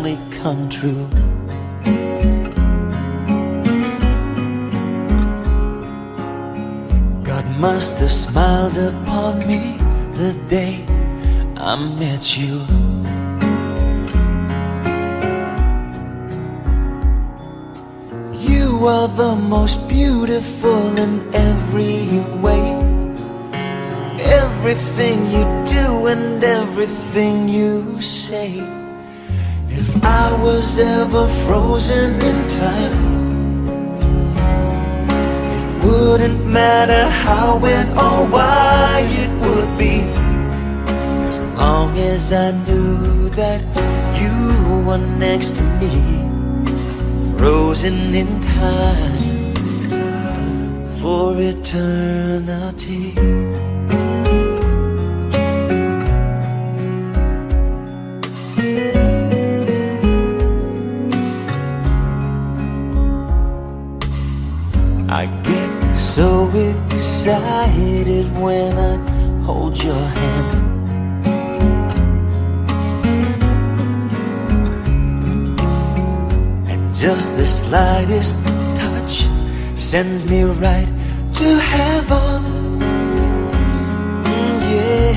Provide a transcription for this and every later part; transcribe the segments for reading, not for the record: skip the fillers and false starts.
finally come true. God must have smiled upon me the day I met you. You are the most beautiful in every way. Everything you do and everything you say. If I was ever frozen in time, it wouldn't matter how, when, or why it would be, as long as I knew that you were next to me, frozen in time for eternity. I get so excited when I hold your hand. And just the slightest touch sends me right to heaven. Yeah,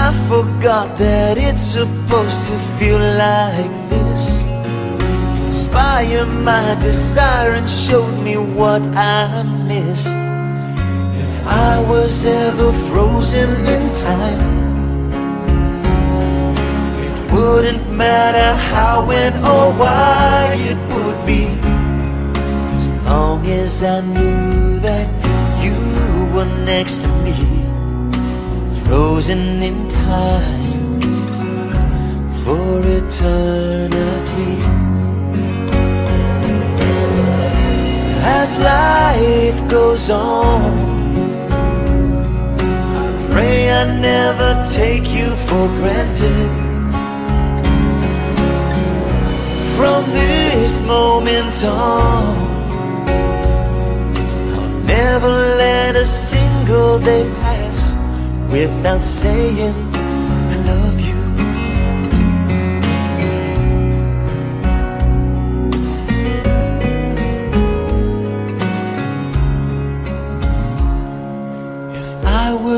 I forgot that it's supposed to feel like this. Inspire my desire and showed me what I missed. If I was ever frozen in time, it wouldn't matter how, when, or why it would be, as long as I knew that you were next to me, frozen in time for eternity. As life goes on, I pray I never take you for granted. From this moment on, I'll never let a single day pass without saying I love you.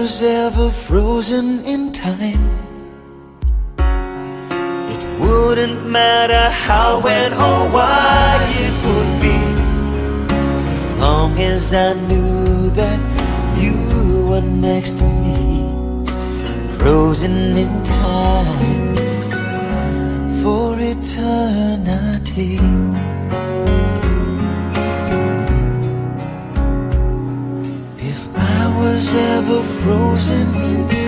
Was ever frozen in time, it wouldn't matter how, when, or why it would be, as long as I knew that you were next to me, frozen in time for eternity. Was ever frozen in time.